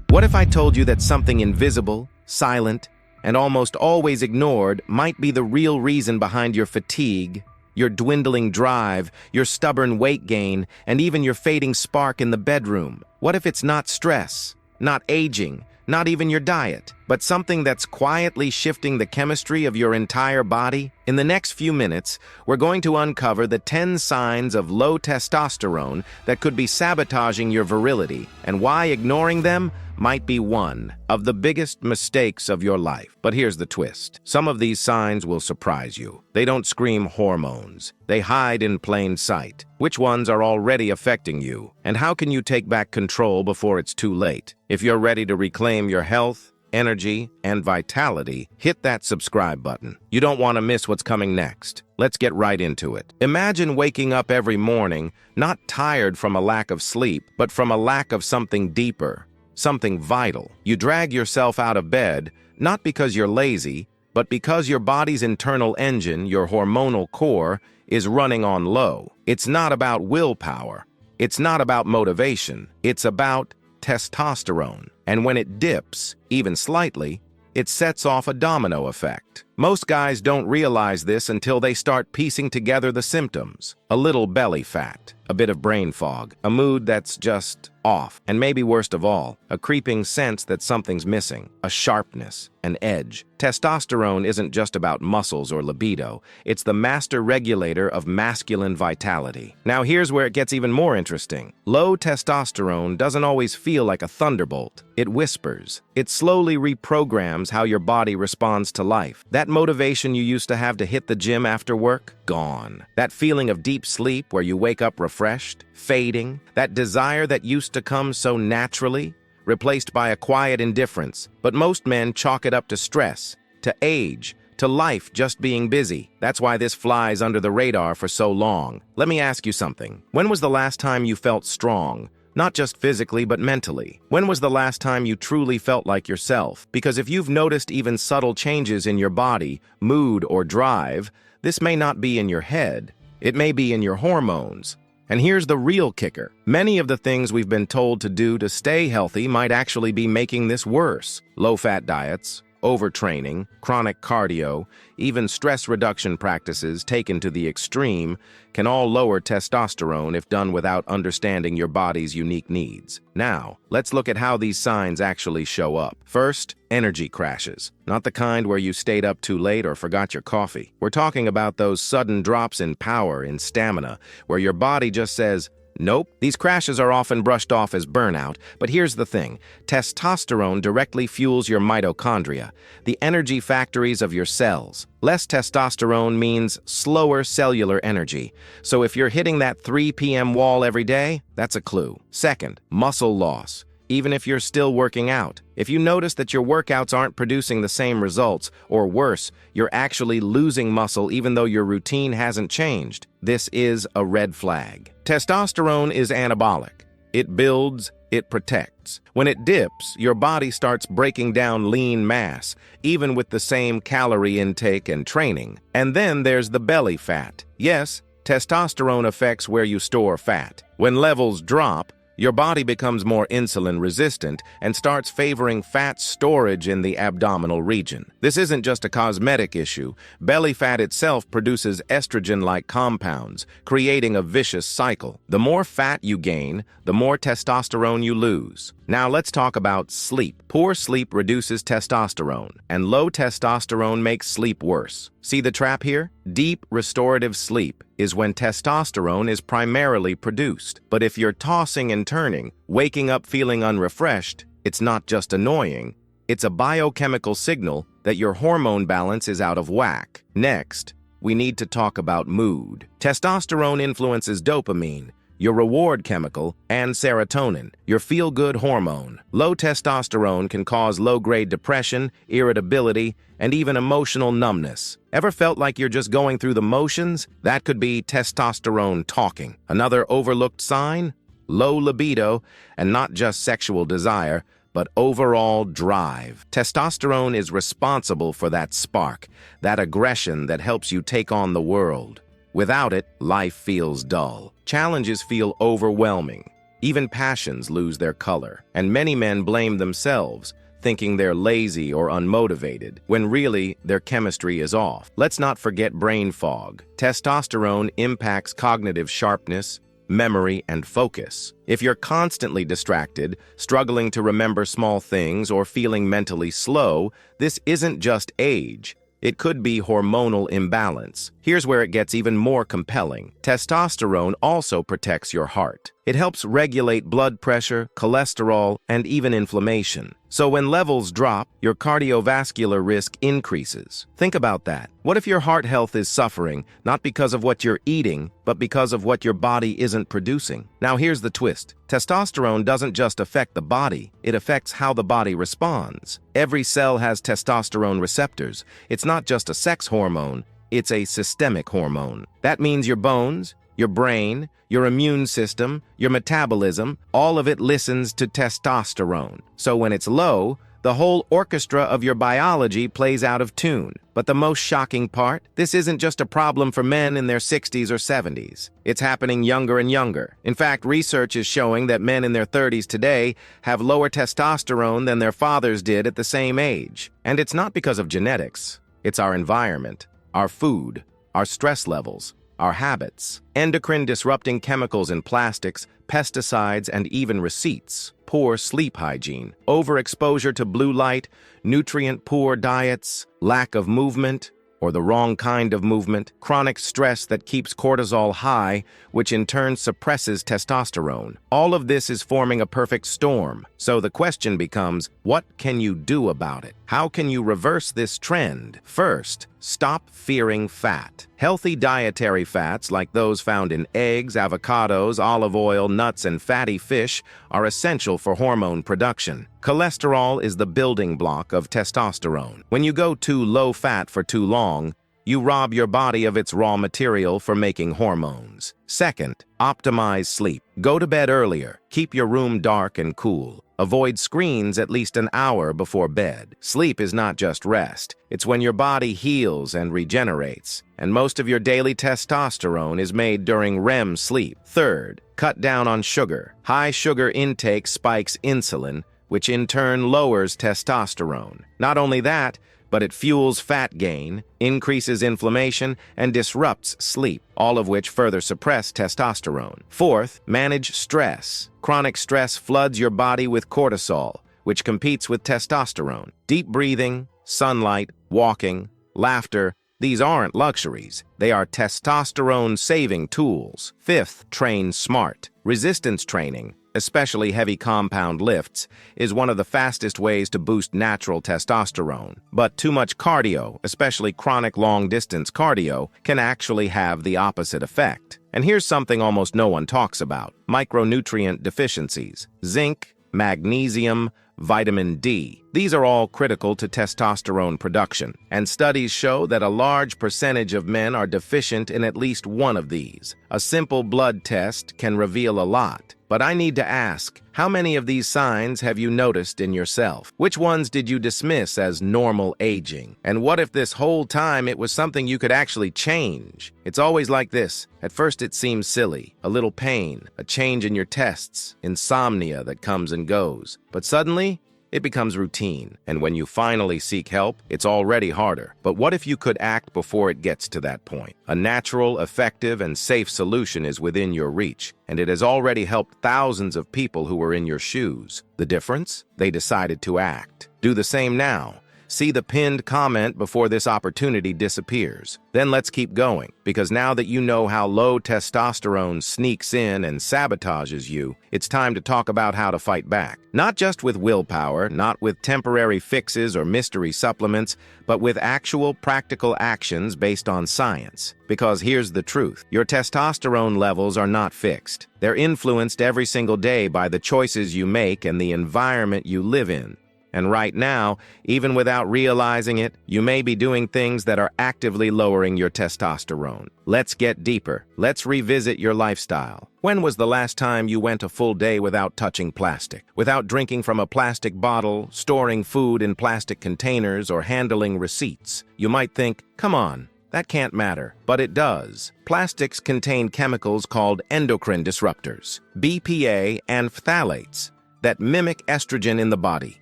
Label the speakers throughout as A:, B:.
A: What if I told you that something invisible, silent, and almost always ignored might be the real reason behind your fatigue, your dwindling drive, your stubborn weight gain, and even your fading spark in the bedroom? What if it's not stress, not aging, not even your diet, but something that's quietly shifting the chemistry of your entire body? In the next few minutes, we're going to uncover the 10 signs of low testosterone that could be sabotaging your virility, and why ignoring them might be one of the biggest mistakes of your life. But here's the twist. Some of these signs will surprise you. They don't scream hormones. They hide in plain sight. Which ones are already affecting you? And how can you take back control before it's too late? If you're ready to reclaim your health, energy, and vitality, hit that subscribe button. You don't want to miss what's coming next. Let's get right into it. Imagine waking up every morning, not tired from a lack of sleep, but from a lack of something deeper, something vital. You drag yourself out of bed, not because you're lazy, but because your body's internal engine, your hormonal core, is running on low. It's not about willpower. It's not about motivation. It's about testosterone. And when it dips, even slightly, it sets off a domino effect. Most guys don't realize this until they start piecing together the symptoms. A little belly fat, a bit of brain fog, a mood that's just off, and maybe worst of all, a creeping sense that something's missing, a sharpness, an edge. Testosterone isn't just about muscles or libido. It's the master regulator of masculine vitality. Now here's where it gets even more interesting. Low testosterone doesn't always feel like a thunderbolt. It whispers. It slowly reprograms how your body responds to life. That motivation you used to have to hit the gym after work? Gone. That feeling of deep sleep where you wake up refreshed? Fading. That desire that used to come so naturally? Replaced by a quiet indifference. But most men chalk it up to stress, to age, to life just being busy. That's why this flies under the radar for so long. Let me ask you something. When was the last time you felt strong? Not just physically, but mentally. When was the last time you truly felt like yourself? Because if you've noticed even subtle changes in your body, mood, or drive, this may not be in your head. It may be in your hormones. And here's the real kicker. Many of the things we've been told to do to stay healthy might actually be making this worse. Low-fat diets, overtraining, chronic cardio, even stress reduction practices taken to the extreme can all lower testosterone if done without understanding your body's unique needs. Now, let's look at how these signs actually show up. First, energy crashes. Not the kind where you stayed up too late or forgot your coffee. We're talking about those sudden drops in power, in stamina, where your body just says, nope. These crashes are often brushed off as burnout, but here's the thing. Testosterone directly fuels your mitochondria, the energy factories of your cells. Less testosterone means slower cellular energy. So if you're hitting that 3 p.m. wall every day, that's a clue. Second, muscle loss. Even if you're still working out, if you notice that your workouts aren't producing the same results, or worse, you're actually losing muscle even though your routine hasn't changed, this is a red flag. Testosterone is anabolic. It builds, it protects. When it dips, your body starts breaking down lean mass, even with the same calorie intake and training. And then there's the belly fat. Yes, testosterone affects where you store fat. When levels drop, your body becomes more insulin resistant and starts favoring fat storage in the abdominal region. This isn't just a cosmetic issue. Belly fat itself produces estrogen-like compounds, creating a vicious cycle. The more fat you gain, the more testosterone you lose. Now let's talk about sleep. Poor sleep reduces testosterone, and low testosterone makes sleep worse. See the trap here? Deep, restorative sleep is when testosterone is primarily produced. But if you're tossing and turning, waking up feeling unrefreshed, it's not just annoying. It's a biochemical signal that your hormone balance is out of whack. Next, we need to talk about mood. Testosterone influences dopamine, your reward chemical, and serotonin, your feel-good hormone. Low testosterone can cause low-grade depression, irritability, and even emotional numbness. Ever felt like you're just going through the motions? That could be testosterone talking. Another overlooked sign? Low libido, and not just sexual desire, but overall drive. Testosterone is responsible for that spark, that aggression that helps you take on the world. Without it, life feels dull. Challenges feel overwhelming. Even passions lose their color, and many men blame themselves, thinking they're lazy or unmotivated, when really their chemistry is off. Let's not forget brain fog. Testosterone impacts cognitive sharpness, memory, and focus. If you're constantly distracted, struggling to remember small things, or feeling mentally slow, this isn't just age. It could be hormonal imbalance. Here's where it gets even more compelling. Testosterone also protects your heart. It helps regulate blood pressure, cholesterol, and even inflammation. So when levels drop, your cardiovascular risk increases. Think about that. What if your heart health is suffering, not because of what you're eating, but because of what your body isn't producing? Now here's the twist. Testosterone doesn't just affect the body, it affects how the body responds. Every cell has testosterone receptors. It's not just a sex hormone, it's a systemic hormone. That means your bones, your brain, your immune system, your metabolism, all of it listens to testosterone. So when it's low, the whole orchestra of your biology plays out of tune. But the most shocking part, this isn't just a problem for men in their 60s or 70s. It's happening younger and younger. In fact, research is showing that men in their 30s today have lower testosterone than their fathers did at the same age. And it's not because of genetics. It's our environment, our food, our stress levels, our habits, endocrine-disrupting chemicals in plastics, pesticides, and even receipts, poor sleep hygiene, overexposure to blue light, nutrient-poor diets, lack of movement, or the wrong kind of movement, chronic stress that keeps cortisol high, which in turn suppresses testosterone. All of this is forming a perfect storm. So the question becomes, what can you do about it? How can you reverse this trend? First, stop fearing fat. Healthy dietary fats, like those found in eggs, avocados, olive oil, nuts, and fatty fish, are essential for hormone production. Cholesterol is the building block of testosterone. When you go too low fat for too long, you rob your body of its raw material for making hormones. Second, optimize sleep. Go to bed earlier. Keep your room dark and cool. Avoid screens at least an hour before bed. Sleep is not just rest. It's when your body heals and regenerates. And most of your daily testosterone is made during REM sleep. Third, cut down on sugar. High sugar intake spikes insulin, which in turn lowers testosterone. Not only that, but it fuels fat gain, increases inflammation, and disrupts sleep, all of which further suppress testosterone. Fourth, manage stress. Chronic stress floods your body with cortisol, which competes with testosterone. Deep breathing, sunlight, walking, laughter, these aren't luxuries. They are testosterone-saving tools. Fifth, train smart. Resistance training, especially heavy compound lifts, is one of the fastest ways to boost natural testosterone. But too much cardio, especially chronic long-distance cardio, can actually have the opposite effect. And here's something almost no one talks about: micronutrient deficiencies. Zinc, magnesium, vitamin D. These are all critical to testosterone production, and studies show that a large percentage of men are deficient in at least one of these. A simple blood test can reveal a lot. But I need to ask, how many of these signs have you noticed in yourself? Which ones did you dismiss as normal aging? And what if this whole time it was something you could actually change? It's always like this. At first it seems silly, a little pain, a change in your tests, insomnia that comes and goes. But suddenly, it becomes routine, and when you finally seek help, it's already harder. But what if you could act before it gets to that point? A natural, effective, and safe solution is within your reach, and it has already helped thousands of people who were in your shoes. The difference? They decided to act. Do the same now. See the pinned comment before this opportunity disappears. Then let's keep going, because now that you know how low testosterone sneaks in and sabotages you, it's time to talk about how to fight back. Not just with willpower, not with temporary fixes or mystery supplements, but with actual practical actions based on science. Because here's the truth: your testosterone levels are not fixed. They're influenced every single day by the choices you make and the environment you live in. And right now, even without realizing it, you may be doing things that are actively lowering your testosterone. Let's get deeper. Let's revisit your lifestyle. When was the last time you went a full day without touching plastic, without drinking from a plastic bottle, storing food in plastic containers, or handling receipts? You might think, come on, That can't matter, but it does. Plastics contain chemicals called endocrine disruptors, BPA and phthalates, that mimic estrogen in the body.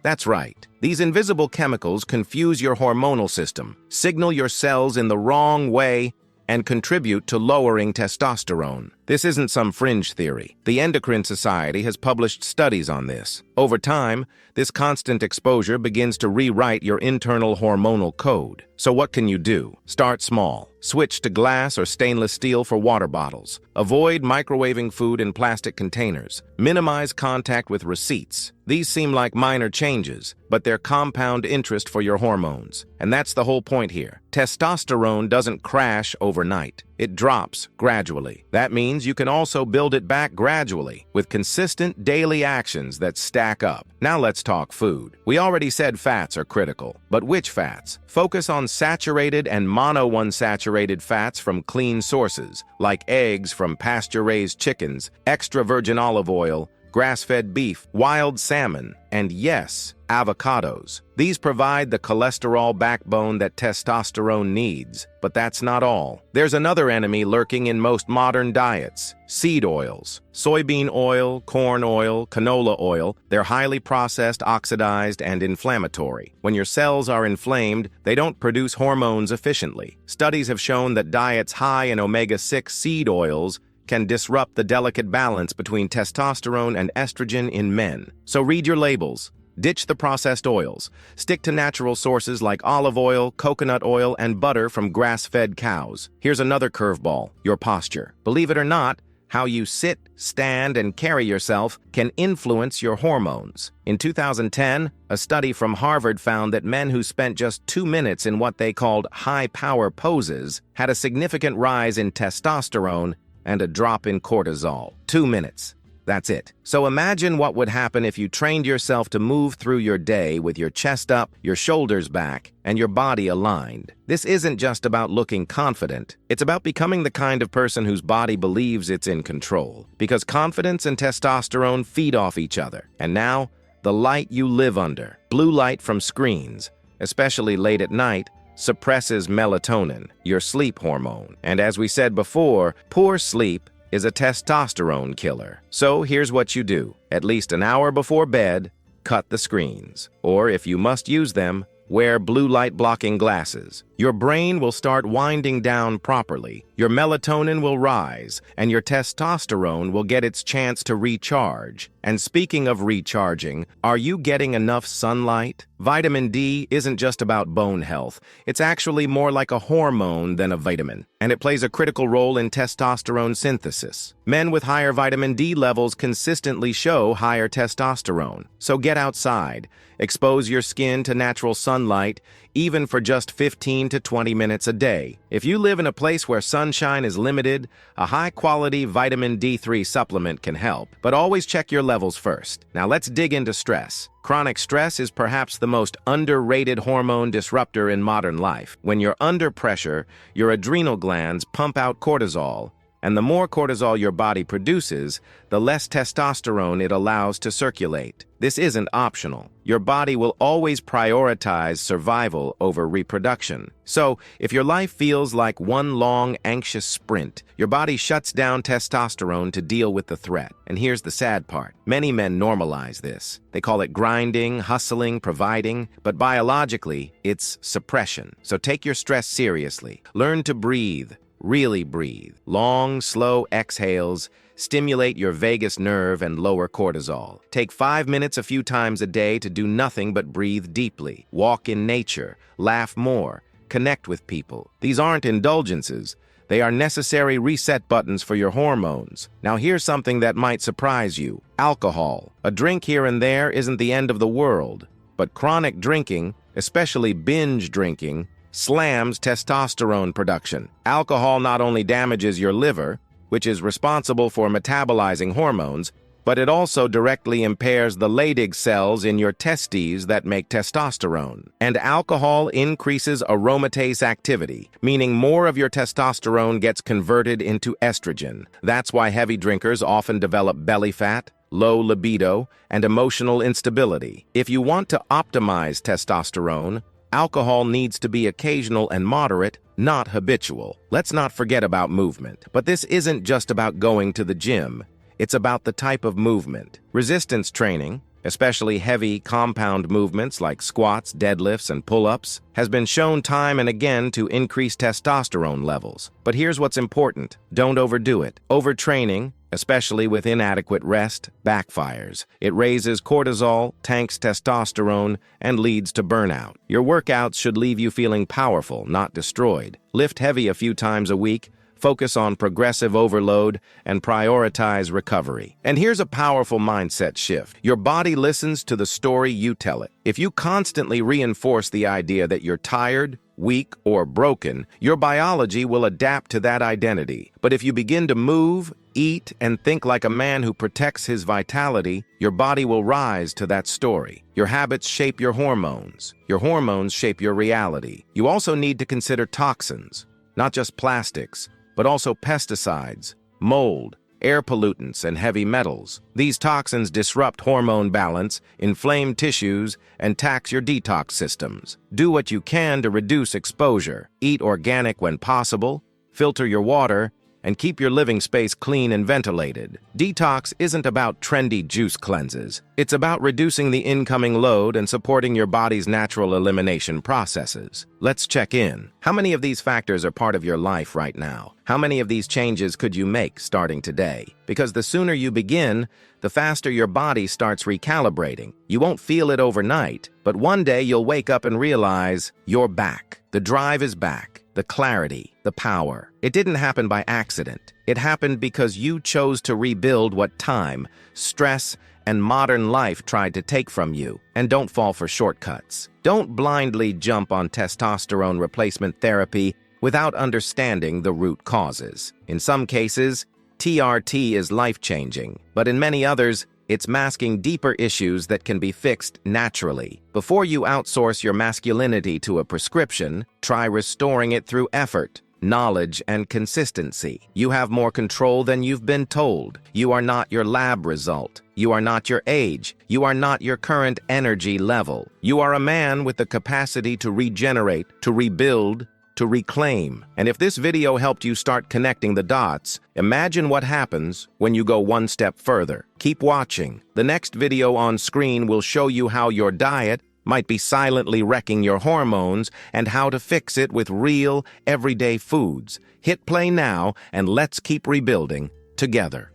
A: That's right. These invisible chemicals confuse your hormonal system, signal your cells in the wrong way, and contribute to lowering testosterone. This isn't some fringe theory. The Endocrine Society has published studies on this. Over time, this constant exposure begins to rewrite your internal hormonal code. So what can you do? Start small. Switch to glass or stainless steel for water bottles. Avoid microwaving food in plastic containers. Minimize contact with receipts. These seem like minor changes, but they're compound interest for your hormones. And that's the whole point here. Testosterone doesn't crash overnight. It drops gradually. That means you can also build it back gradually with consistent daily actions that stack up. Now let's talk food. We already said fats are critical, but which fats? Focus on saturated and monounsaturated fats from clean sources, like eggs from pasture-raised chickens, extra virgin olive oil, grass-fed beef, wild salmon, and yes, avocados. These provide the cholesterol backbone that testosterone needs, but that's not all. There's another enemy lurking in most modern diets: seed oils. Soybean oil, corn oil, canola oil, they're highly processed, oxidized, and inflammatory. When your cells are inflamed, they don't produce hormones efficiently. Studies have shown that diets high in omega-6 seed oils can disrupt the delicate balance between testosterone and estrogen in men. So read your labels. Ditch the processed oils. Stick to natural sources like olive oil, coconut oil, and butter from grass-fed cows. Here's another curveball: your posture. Believe it or not, how you sit, stand, and carry yourself can influence your hormones. In 2010, a study from Harvard found that men who spent just 2 minutes in what they called high-power poses had a significant rise in testosterone and a drop in cortisol. 2 minutes. That's it. So imagine what would happen if you trained yourself to move through your day with your chest up, your shoulders back, and your body aligned. This isn't just about looking confident. It's about becoming the kind of person whose body believes it's in control. Because confidence and testosterone feed off each other. And now, the light you live under. Blue light from screens, especially late at night, suppresses melatonin, your sleep hormone. And as we said before, poor sleep is a testosterone killer. So here's what you do. At least an hour before bed, cut the screens. Or if you must use them, wear blue light blocking glasses. Your brain will start winding down properly, your melatonin will rise, and your testosterone will get its chance to recharge. And speaking of recharging, are you getting enough sunlight? Vitamin D isn't just about bone health. It's actually more like a hormone than a vitamin, and it plays a critical role in testosterone synthesis. Men with higher vitamin D levels consistently show higher testosterone. So get outside, expose your skin to natural sunlight, even for just 15 to 20 minutes a day. If you live in a place where sunshine is limited, a high-quality vitamin D3 supplement can help, but always check your levels first. Now let's dig into stress. Chronic stress is perhaps the most underrated hormone disruptor in modern life. When you're under pressure, your adrenal glands pump out cortisol, and the more cortisol your body produces, the less testosterone it allows to circulate. This isn't optional. Your body will always prioritize survival over reproduction. So, if your life feels like one long, anxious sprint, your body shuts down testosterone to deal with the threat. And here's the sad part. Many men normalize this. They call it grinding, hustling, providing, but biologically, it's suppression. So take your stress seriously. Learn to breathe. Really breathe. Long, slow exhales stimulate your vagus nerve and lower cortisol. Take 5 minutes a few times a day to do nothing but breathe deeply. Walk in nature. Laugh more. Connect with people. These aren't indulgences. They are necessary reset buttons for your hormones. Now here's something that might surprise you. Alcohol. A drink here and there isn't the end of the world. But chronic drinking, especially binge drinking, slams testosterone production. Alcohol not only damages your liver, which is responsible for metabolizing hormones, but it also directly impairs the Leydig cells in your testes that make testosterone. And alcohol increases aromatase activity, meaning more of your testosterone gets converted into estrogen. That's why heavy drinkers often develop belly fat, low libido, and emotional instability. If you want to optimize testosterone, Alcohol needs to be occasional and moderate, not habitual. Let's not forget about movement. But this isn't just about going to the gym. It's about the type of movement. Resistance training, especially heavy compound movements like squats, deadlifts, and pull-ups, has been shown time and again to increase testosterone levels. But here's what's important. Don't overdo it. Overtraining, especially with inadequate rest, backfires. It raises cortisol, tanks testosterone, and leads to burnout. Your workouts should leave you feeling powerful, not destroyed. Lift heavy a few times a week, focus on progressive overload, and prioritize recovery. And here's a powerful mindset shift. Your body listens to the story you tell it. If you constantly reinforce the idea that you're tired, weak, or broken, your biology will adapt to that identity. But if you begin to move, eat, and think like a man who protects his vitality, your body will rise to that story. Your habits shape your hormones. Your hormones shape your reality. You also need to consider toxins, not just plastics, but also pesticides, mold, air pollutants, and heavy metals. These toxins disrupt hormone balance, inflame tissues, and tax your detox systems. Do what you can to reduce exposure. Eat organic when possible, filter your water, and keep your living space clean and ventilated. Detox isn't about trendy juice cleanses. It's about reducing the incoming load and supporting your body's natural elimination processes. Let's check in. How many of these factors are part of your life right now? How many of these changes could you make starting today? Because the sooner you begin, the faster your body starts recalibrating. You won't feel it overnight, but one day you'll wake up and realize you're back. The drive is back. The clarity, the power. It didn't happen by accident. It happened because you chose to rebuild what time, stress, and modern life tried to take from you. And don't fall for shortcuts. Don't blindly jump on testosterone replacement therapy without understanding the root causes. In some cases, TRT is life-changing, but in many others, it's masking deeper issues that can be fixed naturally. Before you outsource your masculinity to a prescription, try restoring it through effort, knowledge, and consistency. You have more control than you've been told. You are not your lab result. You are not your age. You are not your current energy level. You are a man with the capacity to regenerate, to rebuild, to reclaim. And if this video helped you start connecting the dots, imagine what happens when you go one step further. Keep watching. The next video on screen will show you how your diet might be silently wrecking your hormones and how to fix it with real, everyday foods. Hit play now and let's keep rebuilding together.